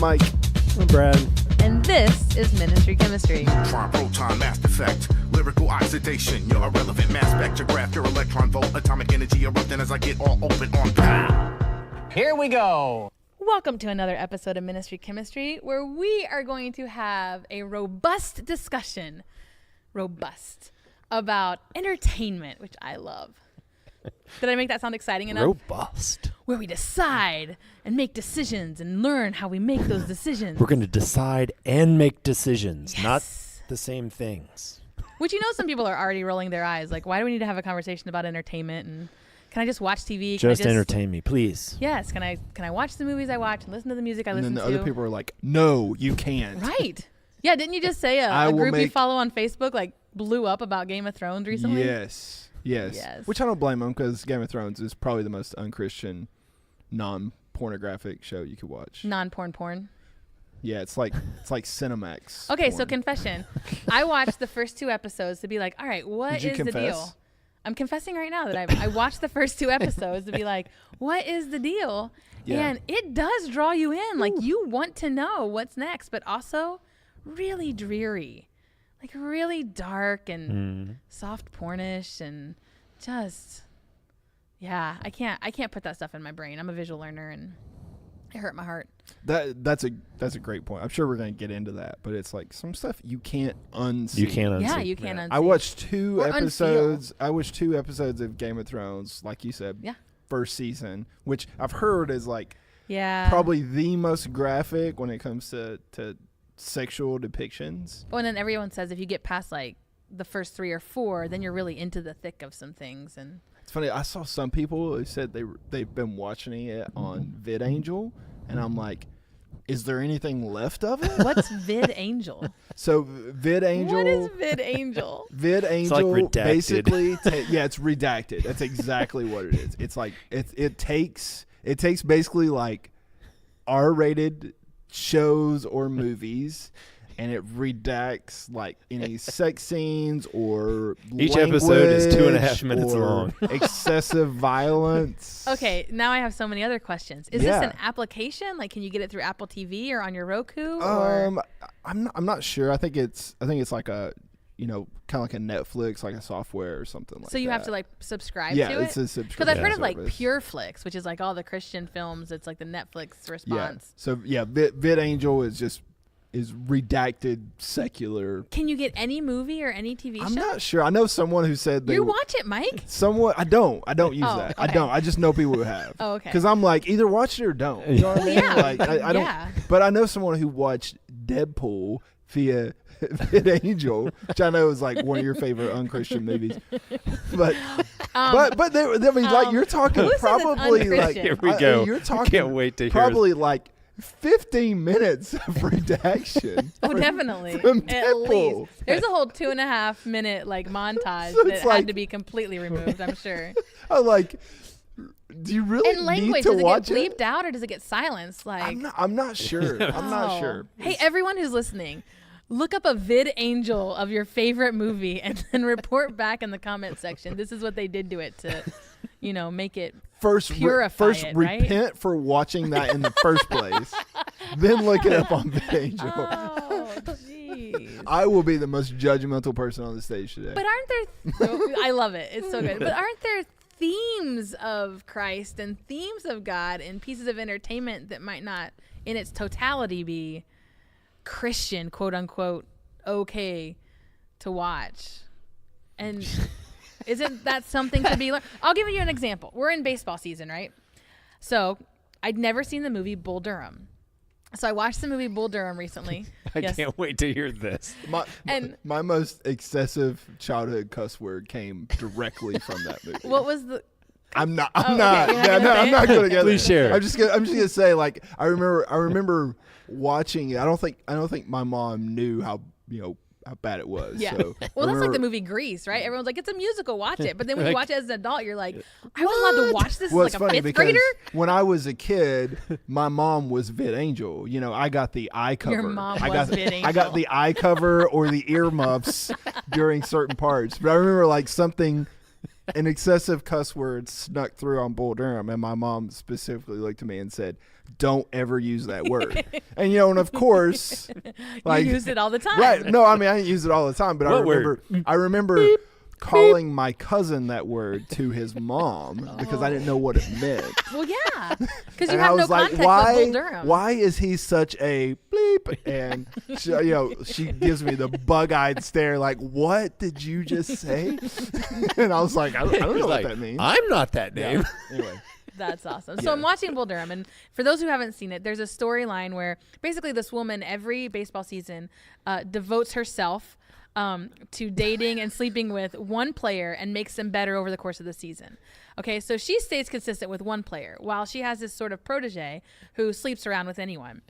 Mike. I'm Brad. And this is Ministry Chemistry. Neutron, proton, mass effect, lyrical oxidation, your irrelevant mass spectrograph, your electron volt, atomic energy erupting as I get all open on pow. Here we go. Welcome to another episode of Ministry Chemistry, where we are going to have a robust discussion, about entertainment, which I love. Did I make that sound exciting enough? Robust. Where we decide and make decisions and learn how we make those decisions. We're going to decide and make decisions, Yes. not the same things. Which, you know, some people are already rolling their eyes. Like, why do we need to have a conversation about entertainment? And can I just watch TV? Can I Just entertain me, please. Yes. Can I watch the movies I watch and listen to the music I And listen then to? the other people are like, no, you can't. Right. Yeah. Didn't you just say a group you follow on Facebook like blew up about Game of Thrones recently? Yes. Which I don't blame them, because Game of Thrones is probably the most unchristian, non-pornographic show you could watch. Non-porn. Yeah, it's like Cinemax. Okay, porn. so confession. I watched the first 2 episodes to be like, all right, what Did you is the confess? deal? I'm confessing right now that I watched the first 2 episodes to be like, what is the deal? Yeah. And it does draw you in. Like, you want to know what's next, but also really dreary. Like, really dark and soft pornish and just, yeah, I can't put that stuff in my brain. I'm a visual learner and it hurt my heart. That's a great point. I'm sure we're going to get into that, but it's like some stuff you can't unsee. You can't unsee. Yeah, you can't unsee. I watched 2 Or episodes. I watched 2 episodes of Game of Thrones, like you said. Yeah. First season, which I've heard is like Yeah. probably the most graphic when it comes to sexual depictions. Oh, and then everyone says if you get past like the first 3 or 4, then you're really into the thick of some things. And It's funny. I saw some people who said they've been watching it on VidAngel, and I'm like, is there anything left of it? what's VidAngel? So VidAngel. What is VidAngel? VidAngel like redacted. basically, it's redacted. That's exactly what it is. It's like it takes basically like R-rated shows or movies, and it redacts like any sex scenes or Each episode is 2.5 language minutes or long. excessive violence. Okay, now I have so many other questions. Is Yeah. this an application? Like, can you get it through Apple TV or on your Roku? Or? I'm not sure. I think it's like a, kind of like a Netflix, like a software or something like that. So you have to like subscribe yeah, to it? it's a subscription. Because I've heard of like service. PureFlix, which is like all the Christian films. It's like the Netflix response. So VidAngel is redacted secular. Can you get any movie or any TV show? I'm not sure. I know someone who said they You watch it, Mike? Someone I don't use Oh, that. I okay. don't. I just know people who have. Oh, okay. Because I'm like, either watch it or don't. You know what I Well, mean? yeah. Like I don't. Yeah. But I know someone who watched Deadpool via VidAngel, which I know is like one of your favorite unchristian movies. But like you're talking who said it's probably like unchristian? Here we go. You're I talking can't wait to hear probably like 15 minutes of redaction. Oh, definitely. from At Deadpool. least. There's a whole 2.5 minute like montage So that it's had like- to be completely removed, I'm sure. I'm like, do you really And language, need to does it watch get it? bleeped out or does it get silenced? Like, I'm not sure. I'm not oh. sure. Hey, everyone who's listening, look up a VidAngel of your favorite movie and then report back in the comment section. This is what they did to it to, make it First purify it, right? repent for watching that in the first place. Then look it up on VidAngel. Oh, jeez. I will be the most judgmental person on the stage today. But aren't there? I love it. It's so good. But aren't there themes of Christ and themes of God and pieces of entertainment that might not, in its totality, be Christian, quote unquote, okay to watch? And isn't that something to be learned? I'll give you an example. We're in baseball season, right? So I'd never seen the movie Bull Durham. So I watched the movie Bull Durham recently. I can't wait to hear this. My most excessive childhood cuss word came directly from that movie. What was the? I'm not. okay, I'm you're not gonna say not it? going to get Please it. share. I'm just gonna say, like, I remember watching it. I don't think my mom knew how bad it was. Yeah. So Well, that's like the remember- movie Grease, right? Everyone's like, it's a musical, watch it. But then when you Like- watch it as an adult, you're like, I was allowed to watch this Well, as it's like a funny 5th because grader? when I was a kid, my mom was VidAngel. I got the eye cover. Your mom I was got, VidAngel. I got the eye cover or the earmuffs during certain parts. But I remember like something an excessive cuss word snuck through on Bull Durham, and my mom specifically looked at me and said, "Don't ever use that word." And and of course, like, you use it all the time, right? No, I mean, I didn't use it all the time, but I remember calling my cousin that word to his mom because I didn't know what it meant. Well, yeah, because you And I have was no like, context with Bull Durham. why is he such a bleep? And she gives me the bug-eyed stare, like, what did you just say? And I was like, I don't know what that means. I'm not that name. Anyway. That's awesome. So I'm watching Bull Durham, and for those who haven't seen it, there's a storyline where basically this woman every baseball season devotes herself to dating and sleeping with one player and makes them better over the course of the season. Okay, so she stays consistent with one player while she has this sort of protege who sleeps around with anyone.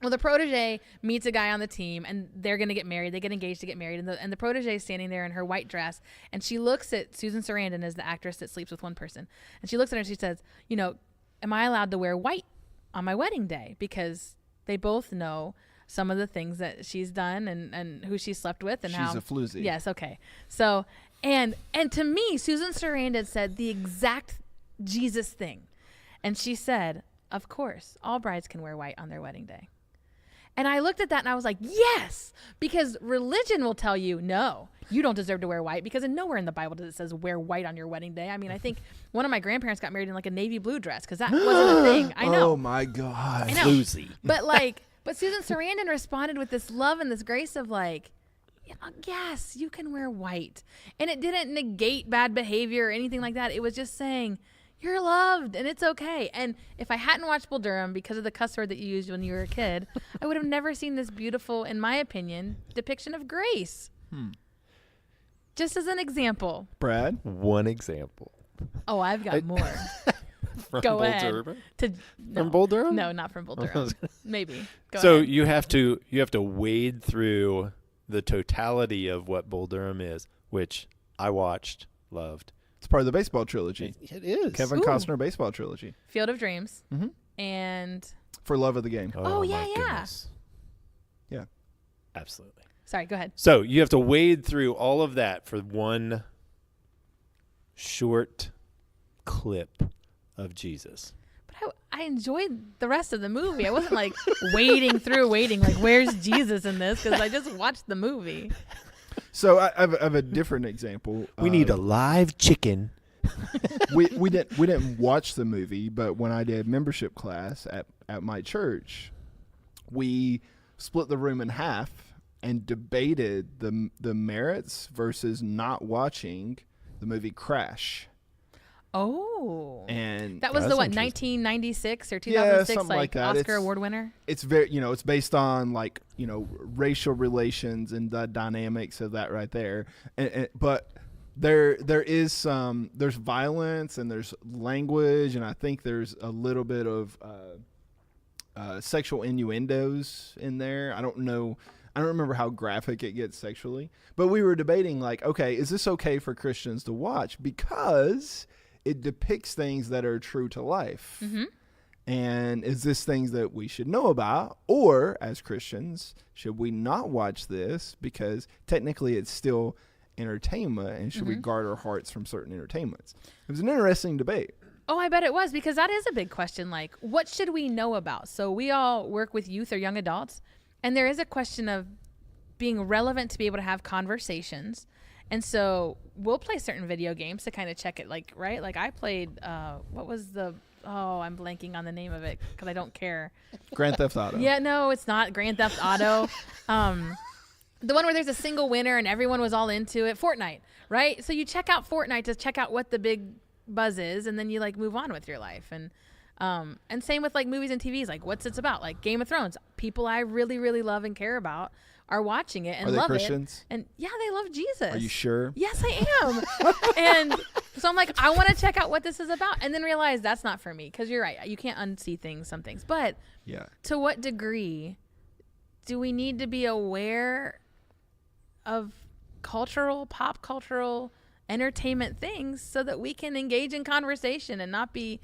Well, the protege meets a guy on the team, and they're going to get married. They get engaged to get married, and the protege is standing there in her white dress, and she looks at Susan Sarandon as the actress that sleeps with one person, and she looks at her and she says, am I allowed to wear white on my wedding day? Because they both know some of the things that she's done and who she slept with and She's how. a floozy. Yes, okay. So, and to me, Susan Sarandon said the exact Jesus thing, and she said, "Of course, all brides can wear white on their wedding day." And I looked at that and I was like, yes, because religion will tell you, no, you don't deserve to wear white, because nowhere in the Bible does it says wear white on your wedding day. I mean, I think one of my grandparents got married in like a navy blue dress because that wasn't a thing. I know. Oh my God. I know. Floozy. But Susan Sarandon responded with this love and this grace of like, yes, you can wear white. And it didn't negate bad behavior or anything like that. It was just saying, you're loved and it's okay. And if I hadn't watched Bull Durham because of the cuss word that you used when you were a kid, I would have never seen this beautiful, in my opinion, depiction of grace. Just as an example. Brad? One example. Oh, I've got more. From Go Bull ahead. Durham? No. From Bull Durham? No, not from Bull Durham. Maybe. Go So ahead. you have to wade through the totality of what Bull Durham is, which I watched, loved. It's part of the baseball trilogy. It is. Kevin Ooh. Costner baseball trilogy. Field of Dreams. Mhm. And For love of the game. Oh, yeah, my yeah. goodness. Yeah. Absolutely. sorry, go ahead. So you have to wade through all of that for one short clip of Jesus. But I enjoyed the rest of the movie. I wasn't like waiting, like, where's Jesus in this? Because I just watched the movie. So I have a different example. We need a live chicken. we didn't watch the movie, but when I did membership class at my church, we split the room in half and debated the merits versus not watching the movie Crash. Oh, And that was That's the what, interesting. 1996 or Yeah, 2006 something like that. Oscar It's- award winner? it's very, it's based on like, racial relations and the dynamics of that right there. But there is there's violence and there's language, and I think there's a little bit of sexual innuendos in there. I don't remember how graphic it gets sexually, but we were debating like, okay, is this okay for Christians to watch because it depicts things that are true to life? Mm-hmm. And is this things that we should know about, or as Christians, should we not watch this because technically it's still entertainment, and should we guard our hearts from certain entertainments? It was an interesting debate. Oh, I bet it was, because that is a big question. Like, what should we know about? So we all work with youth or young adults, and there is a question of being relevant to be able to have conversations. And so we'll play certain video games to kind of check it, like, right? Like I played, what was I'm blanking on the name of it because I don't care. Grand Theft Auto. Yeah, no, it's not Grand Theft Auto. The one where there's a single winner and everyone was all into it. Fortnite, right? So you check out Fortnite to check out what the big buzz is, and then you like move on with your life. And same with like movies and TVs, like what's it's about, like Game of Thrones. People I really, really love and care about are watching it and Are they love Christians? it. And yeah, they love Jesus. Are you sure? Yes, I am. And so I'm like, I want to check out what this is about, and then realize that's not for me, because you're right. You can't unsee some things. But Yeah. to what degree do we need to be aware of pop cultural entertainment things so that we can engage in conversation and not be,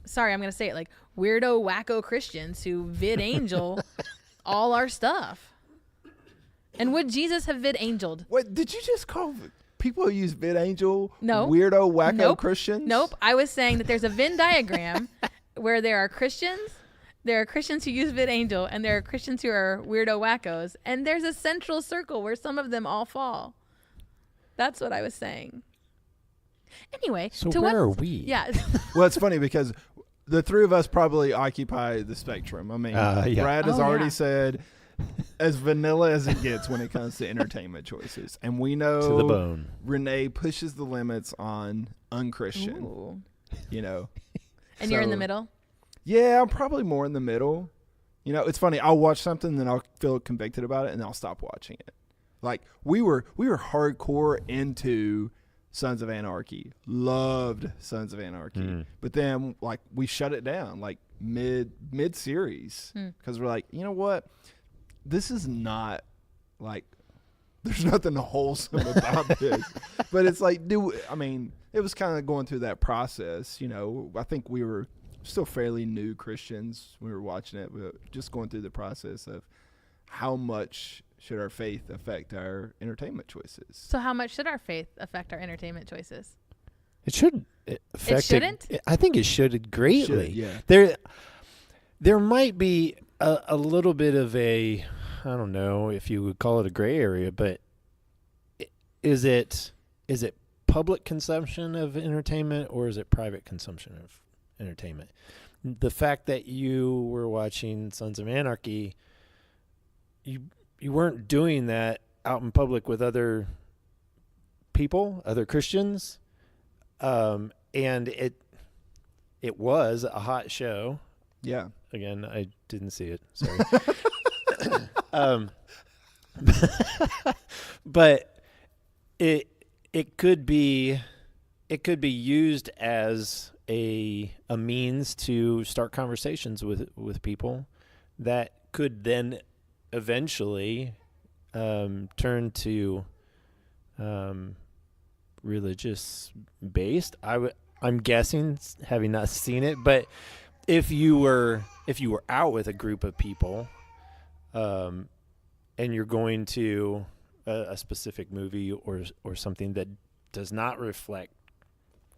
sorry, I'm going to say it, like weirdo, wacko Christians who VidAngel all our stuff? And would Jesus have VidAngeled? What did you just call? people who use VidAngel, No. weirdo, wacko Nope. Christians. Nope. I was saying that there's a Venn diagram where there are Christians. There are Christians who use VidAngel, and there are Christians who are weirdo wackos. And there's a central circle where some of them all fall. That's what I was saying. Anyway, So to where what, are we? Yeah. Well, it's funny because the three of us probably occupy the spectrum. I mean, Yeah. Brad has Oh, already yeah. said as vanilla as it gets when it comes to entertainment choices. And we know To the bone. Renee pushes the limits on unchristian, Ooh. you know. And you're in the So, middle? Yeah, I'm probably more in the middle. You know, it's funny. I'll watch something, then I'll feel convicted about it, and then I'll stop watching it. Like we were hardcore into Sons of Anarchy. Loved Sons of Anarchy. But then like we shut it down like mid series because we're like, you know what? This is not like there's nothing wholesome about this. But it's like it was kind of going through that process, you know. I think we were still fairly new Christians when we were watching it, but just going through the process of how much should our faith affect our entertainment choices. So how much should our faith affect our entertainment choices? It should affect. shouldn't? I think it should greatly. Should, yeah. There might be a little bit of a, I don't know if you would call it a gray area, but is it public consumption of entertainment or is it private consumption of entertainment? The fact that you were watching Sons of Anarchy, you weren't doing that out in public with other people, other Christians, and it was a hot show. Yeah. Again, I didn't see it. Sorry. But it could be used as a means to start conversations with people that could then eventually turn to religious based. I'm guessing, having not seen it, but if you were out with a group of people, and you're going to a specific movie or something that does not reflect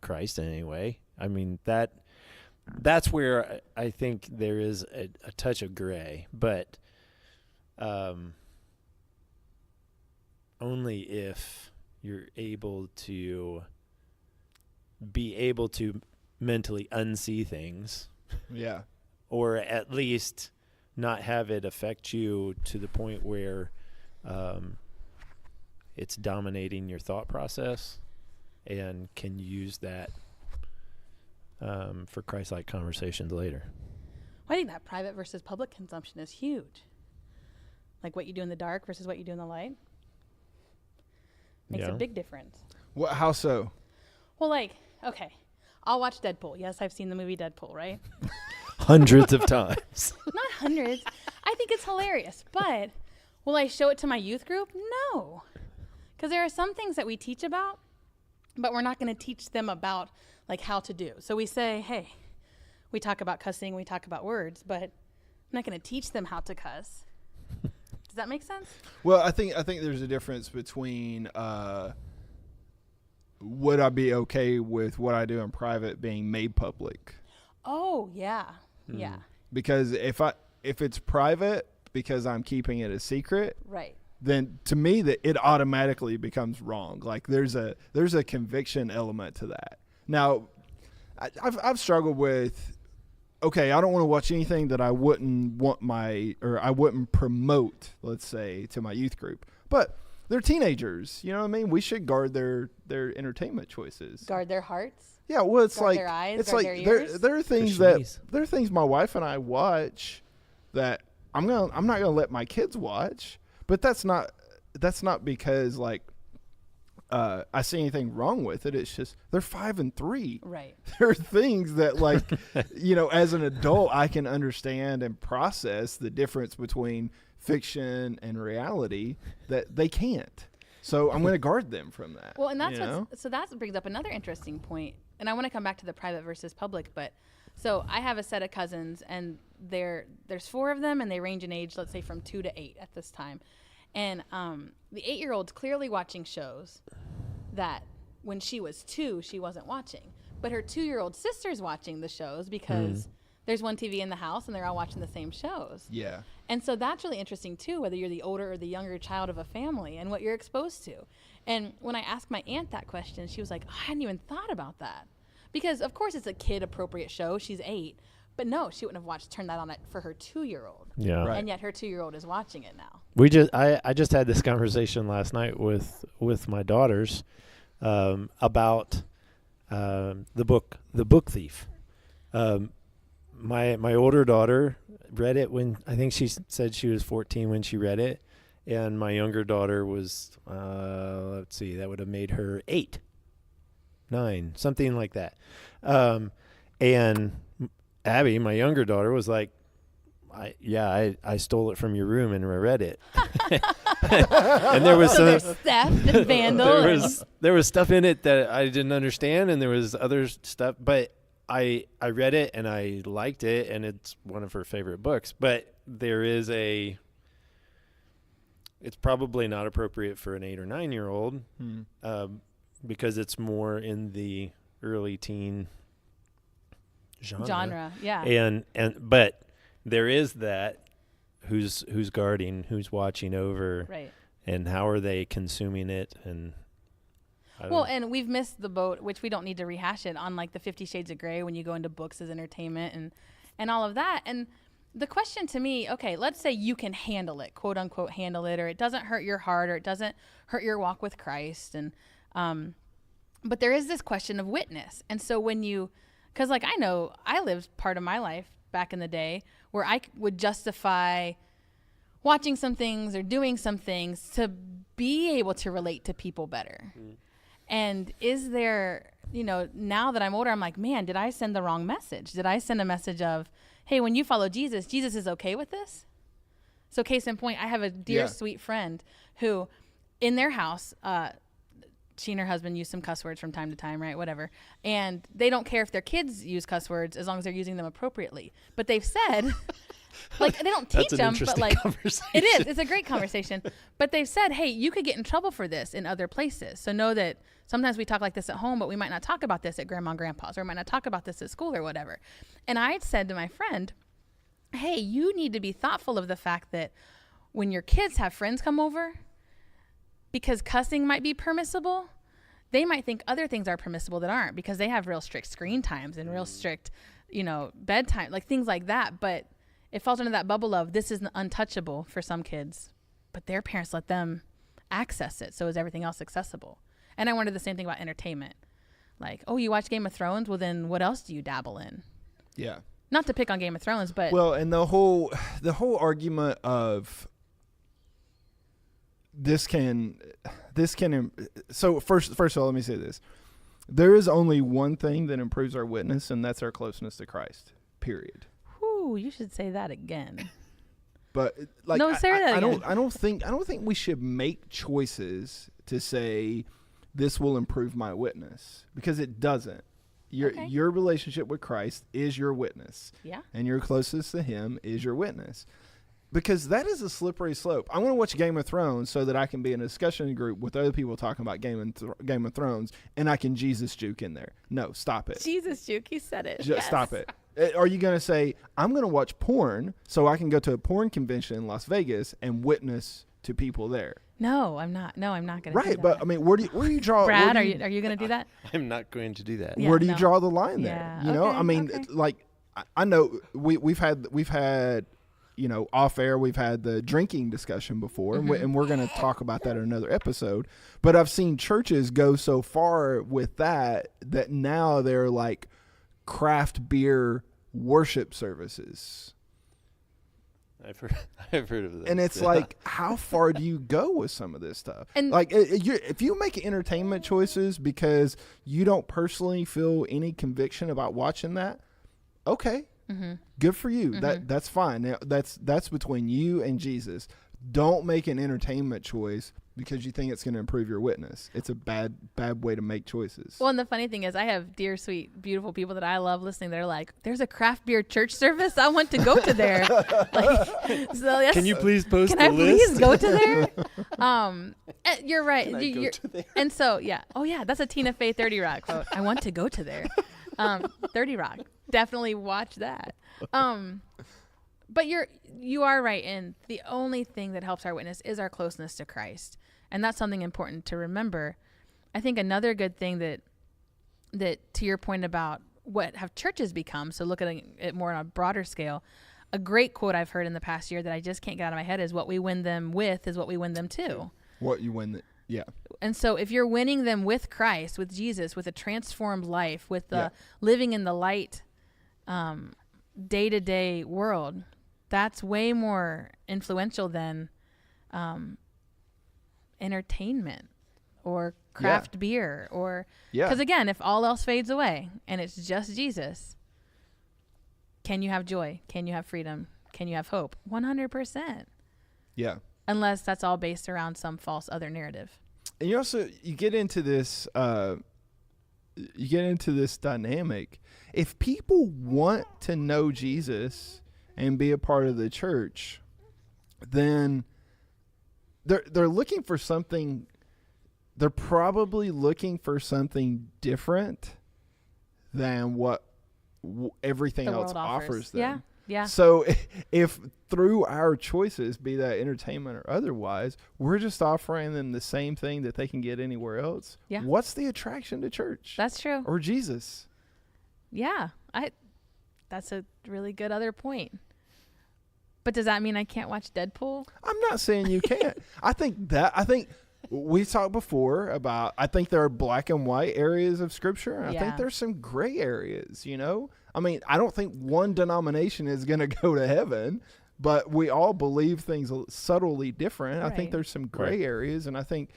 Christ in any way, I mean that's where I think there is a touch of gray, but only if you're able to mentally unsee things. Yeah. Or at least not have it affect you to the point where it's dominating your thought process, and can use that for Christ-like conversations later. Well, I think that private versus public consumption is huge. Like what you do in the dark versus what you do in the light makes a big difference. What? How so? Well, like, okay, I'll watch Deadpool. Yes, I've seen the movie Deadpool, right? Hundreds of times. Not hundreds. I think it's hilarious. But will I show it to my youth group? No. Because there are some things that we teach about, but we're not going to teach them about, like, how to do. So we say, hey, we talk about cussing, we talk about words, but I'm not going to teach them how to cuss. Does that make sense? Well, I think there's a difference between would I be okay with what I do in private being made public? Oh, yeah. Yeah. Because if it's private because I'm keeping it a secret, Right. then to me that it automatically becomes wrong. Like there's a conviction element to that. Now, I've struggled with, okay, I don't want to watch anything that I wouldn't I wouldn't promote, let's say, to my youth group. But they're teenagers, you know what I mean? We should guard their entertainment choices. Guard their hearts. Yeah, well, it's Guard like their eyes, it's guard like their ears. there are things Their my wife and I watch that I'm not gonna let my kids watch. But that's not because like I see anything wrong with it. It's just they're 5 and 3. Right. There are things that like you know, as an adult I can understand and process the difference between fiction and reality that they can't. So I'm going to guard them from that. Well, and that's you that brings up another interesting point. And I want to come back to the private versus public, but so I have a set of cousins, and there's 4 of them, and they range in age, let's say from 2 to 8 at this time. And the 8-year-old's clearly watching shows that when she was 2, she wasn't watching. But her 2-year-old sister's watching the shows because there's one TV in the house and they're all watching the same shows. Yeah. And so that's really interesting too, whether you're the older or the younger child of a family and what you're exposed to. And when I asked my aunt that question, she was like, I hadn't even thought about that. Because of course it's a kid appropriate show. She's 8. But no, she wouldn't have turned that on for her 2-year-old. Yeah. Right. And yet her 2-year-old is watching it now. I just had this conversation last night with my daughters about the book Thief. My older daughter read it when I think she said she was 14 when she read it, and my younger daughter was let's see, that would have made her 8, 9, something like that. And Abby, my younger daughter, was like, I stole it from your room and I read it. And there was So there's theft and vandal. there was stuff in it that I didn't understand, and there was other stuff, but I read it and I liked it, and it's one of her favorite books. But there is it's probably not appropriate for an 8 or 9-year-old because it's more in the early teen genre. Yeah. And but there is that who's guarding, who's watching over, Right. and how are they consuming it, and And we've missed the boat, which we don't need to rehash it, on like the 50 Shades of Grey when you go into books as entertainment and all of that. And the question to me, okay, let's say you can handle it, quote unquote, handle it, or it doesn't hurt your heart, or it doesn't hurt your walk with Christ. And, but there is this question of witness. And so because like I know I lived part of my life back in the day where I would justify watching some things or doing some things to be able to relate to people better. And is there, now that I'm older, I'm like, man, did I send the wrong message? Did I send a message of, hey, when you follow Jesus, Jesus is okay with this? So case in point, I have a dear, sweet friend who in their house, she and her husband use some cuss words from time to time, right? Whatever. And they don't care if their kids use cuss words as long as they're using them appropriately. But they've said, like, they don't teach them, but like, it is. It's a great conversation. But they've said, hey, you could get in trouble for this in other places. So know that sometimes we talk like this at home, but we might not talk about this at grandma and grandpa's, or we might not talk about this at school or whatever. And I had said to my friend, hey, you need to be thoughtful of the fact that when your kids have friends come over, because cussing might be permissible, they might think other things are permissible that aren't, because they have real strict screen times and real strict, bedtime, like things like that. But it falls under that bubble of this is untouchable for some kids, but their parents let them access it. So is everything else accessible? And I wonder the same thing about entertainment. Like, oh, you watch Game of Thrones? Well, then what else do you dabble in? Yeah. Not to pick on Game of Thrones, but and the whole argument of so first of all, let me say this. There is only one thing that improves our witness, and that's our closeness to Christ, period. Whew, you should say that again. But like, no, say that again. I don't think we should make choices to say this will improve my witness, because it doesn't. Your relationship with Christ is your witness. Yeah. And your closest to him is your witness. Because that is a slippery slope. I want to watch Game of Thrones so that I can be in a discussion group with other people talking about Game of Thrones, and I can Jesus juke in there. No, stop it. Jesus juke, he said it. Just stop it. Are you going to say, I'm going to watch porn so I can go to a porn convention in Las Vegas and witness to people there? No, I'm not. No, I'm not going to do that. Right, but I mean, where do you draw? Brad, are you going to do that? I'm not going to do that. Yeah, where do you draw the line there? You know, I mean, like, I know we've had off air, we've had the drinking discussion before, and we're going to talk about that in another episode. But I've seen churches go so far with that now they're like craft beer worship services. I've heard of that. And it's like, how far do you go with some of this stuff? And like, if you make entertainment choices because you don't personally feel any conviction about watching that, okay. Good for you. That's fine. Now, that's between you and Jesus. Don't make an entertainment choice because you think it's going to improve your witness. It's a bad way to make choices. Well, and the funny thing is, I have dear, sweet, beautiful people that I love listening. They're like, "There's a craft beer church service. I want to go to there." So yes, Can you please post can the I list? please go to there? You're right. Can I go to there? And so yeah, oh yeah, that's a Tina Fey 30 Rock quote. I want to go to there. 30 Rock, definitely watch that. But you are right, and the only thing that helps our witness is our closeness to Christ, and that's something important to remember. I think another good thing that to your point about what have churches become, so look at it more on a broader scale, a great quote I've heard in the past year that I just can't get out of my head is, "What we win them with is what we win them to." What you win, yeah. And so if you're winning them with Christ, with Jesus, with a transformed life, with the living in the light day-to-day world, that's way more influential than entertainment or craft beer or because again, if all else fades away and it's just Jesus, can you have joy? Can you have freedom? Can you have hope? 100%. Yeah. Unless that's all based around some false other narrative. And you get into this dynamic. If people want to know Jesus and be a part of the church, then they're looking for something. They're probably looking for something different than what everything The else world offers them. Yeah. So if through our choices, be that entertainment or otherwise, we're just offering them the same thing that they can get anywhere else, what's the attraction to church? That's true. Or Jesus? Yeah. That's a really good other point. But does that mean I can't watch Deadpool? I'm not saying you can't. I think we talked before about, I think there are black and white areas of scripture. I think there's some gray areas, I mean, I don't think one denomination is going to go to heaven, but we all believe things subtly different. Right. I think there's some gray areas, and I think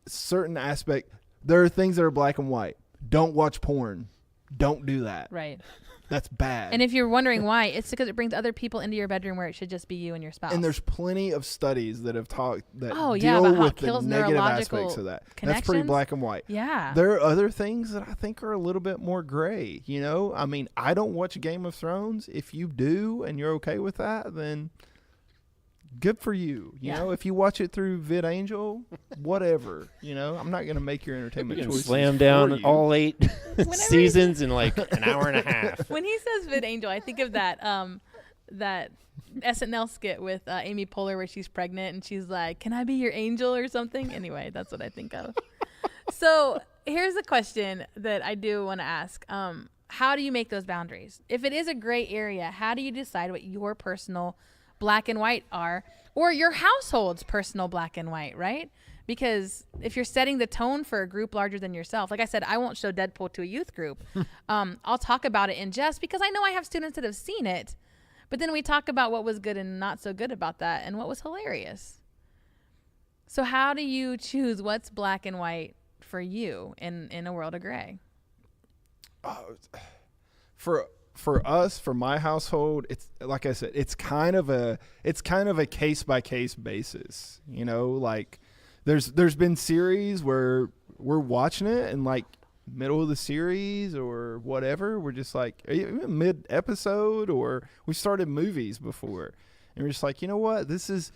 certain aspect, there are things that are black and white. Don't watch porn. Don't do that. Right. That's bad. And if you're wondering why, it's because it brings other people into your bedroom where it should just be you and your spouse. And there's plenty of studies that have talked that about deal how with it kills the negative neurological aspects of that. That's pretty connections. black and white. Yeah. There are other things that I think are a little bit more gray, I mean, I don't watch Game of Thrones. If you do and you're okay with that, then good for you. You know, if you watch it through VidAngel, whatever, I'm not going to make your entertainment choices. Slam down all 8 Whenever seasons in like an hour and a half. When he says VidAngel, I think of that SNL skit with Amy Poehler where she's pregnant and she's like, "Can I be your angel?" or something. Anyway, that's what I think of. So here's a question that I do want to ask. How do you make those boundaries? If it is a gray area, how do you decide what your personal black and white are, or your household's personal black and white, right? Because if you're setting the tone for a group larger than yourself, like I said, I won't show Deadpool to a youth group. I'll talk about it in jest because I know I have students that have seen it, but then we talk about what was good and not so good about that and what was hilarious. So how do you choose what's black and white for you in a world of gray? For us, for my household, it's like I said, it's kind of a case by case basis. Like there's been series where we're watching it and like middle of the series or whatever, we're just like even mid episode, or we started movies before and we're just like, you know what, this is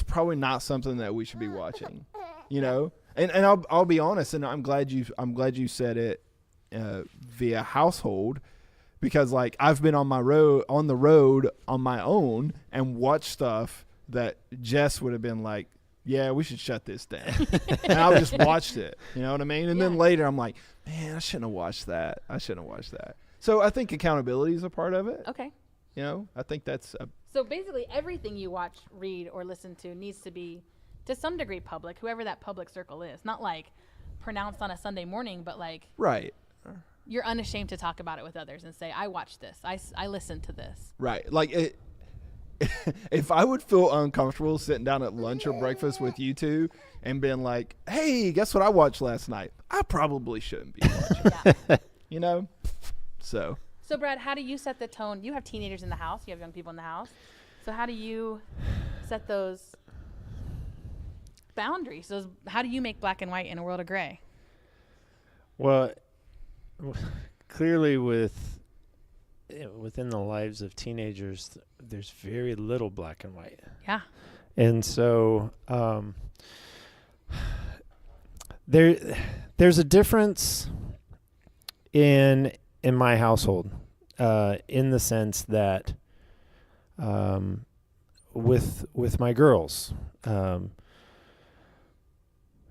probably not something that we should be watching. And I'll be honest, and I'm glad you said it via household. Because like I've been on the road on my own and watched stuff that Jess would have been like, yeah, we should shut this down. And I've just watched it. You know what I mean? And then later I'm like, man, I shouldn't have watched that. So I think accountability is a part of it. Okay. I think that's So basically everything you watch, read, or listen to needs to be to some degree public, whoever that public circle is. Not like pronounced on a Sunday morning, but like right. You're unashamed to talk about it with others and say, I watched this. I listened to this. Right. Like if I would feel uncomfortable sitting down at lunch or breakfast with you two and being like, hey, guess what I watched last night? I probably shouldn't be watching. So Brad, how do you set the tone? You have teenagers in the house. You have young people in the house. So how do you set those boundaries. So how do you make black and white in a world of gray? Well, clearly within the lives of teenagers, there's very little black and white. Yeah. And so there's a difference in my household in the sense that with my girls, Anna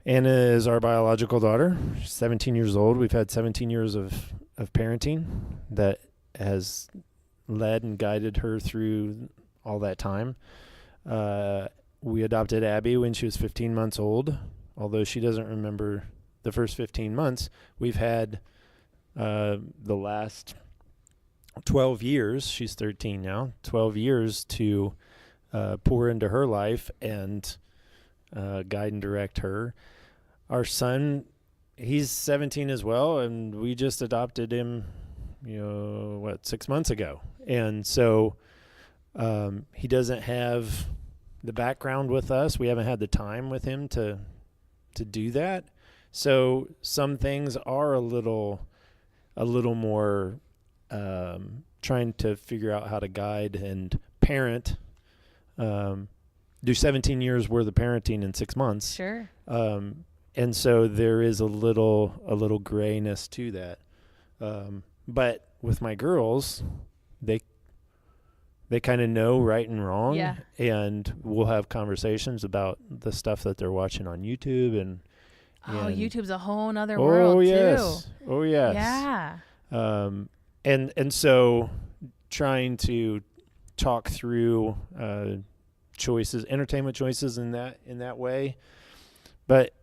is our biological daughter. She's 17 years old. We've had 17 years of parenting that has led and guided her through all that time. We adopted Abby when she was 15 months old. Although she doesn't remember the first 15 months, we've had the last 12 years, she's 13 now, 12 years to pour into her life and guide and direct her. Our son, he's 17 as well, and we just adopted him, 6 months ago. And so he doesn't have the background with us. We haven't had the time with him to do that. So some things are a little more trying to figure out how to guide and parent, do 17 years worth of parenting in 6 months. Sure. And so there is a little grayness to that. But with my girls, they kind of know right and wrong. Yeah. And we'll have conversations about the stuff that they're watching on YouTube and YouTube's a whole nother world too. Oh yes. Yeah. And so trying to talk through entertainment choices in that way. But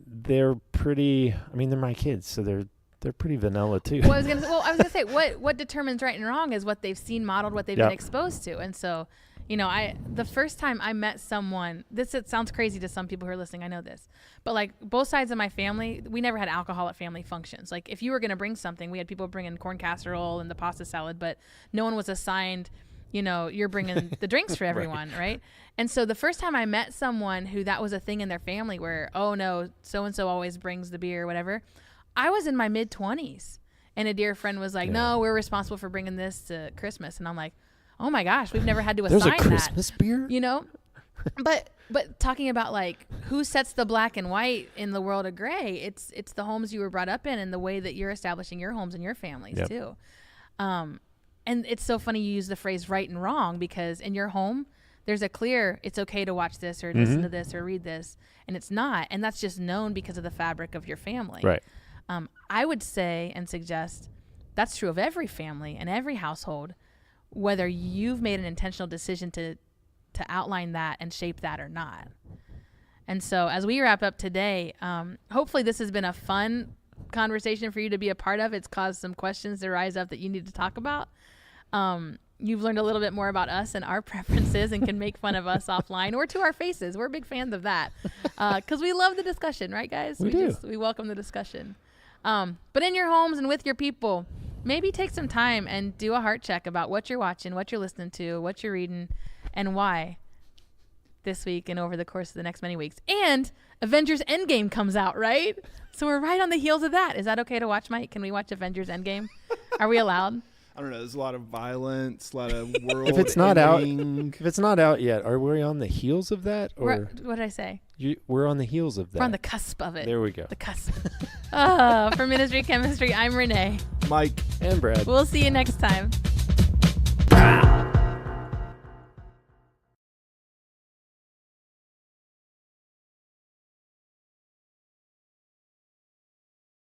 they're pretty, they're my kids, so they're pretty vanilla too. Well, I was gonna say what determines right and wrong is what they've seen modeled, what they've been exposed to. And so, the first time I met someone, it sounds crazy to some people who are listening, I know this, but like both sides of my family, we never had alcohol at family functions. Like if you were gonna bring something, we had people bring in corn casserole and the pasta salad, but no one was assigned, you're bringing the drinks for everyone, right? And so the first time I met someone who that was a thing in their family where, oh no, so-and-so always brings the beer or whatever, I was in my mid-20s. And a dear friend was like, no, we're responsible for bringing this to Christmas. And I'm like, oh my gosh, we've never had to assign that. There's a Christmas beer? But talking about like who sets the black and white in the world of gray, it's the homes you were brought up in and the way that you're establishing your homes and your families too. And it's so funny you use the phrase right and wrong, because in your home, there's a clear, it's okay to watch this or listen to this or read this, and it's not. And that's just known because of the fabric of your family. Right. I would say and suggest that's true of every family and every household, whether you've made an intentional decision to outline that and shape that or not. And so as we wrap up today, hopefully this has been a fun conversation for you to be a part of. It's caused some questions to rise up that you need to talk about. You've learned a little bit more about us and our preferences and can make fun of us offline or to our faces. We're big fans of that because we love the discussion, right, guys? We welcome the discussion. But in your homes and with your people, maybe take some time and do a heart check about what you're watching, what you're listening to, what you're reading, and why this week and over the course of the next many weeks. And Avengers Endgame comes out, right? So we're right on the heels of that. Is that okay to watch, Mike? Can we watch Avengers What are we allowed? I don't know. There's a lot of violence, a lot of world. If it's not out yet, are we on the heels of that? Or what did I say? We're on the heels of that. We're on the cusp of it. There we go. The cusp. For Ministry Chemistry, I'm Renee. Mike. And Brad. We'll see you next time.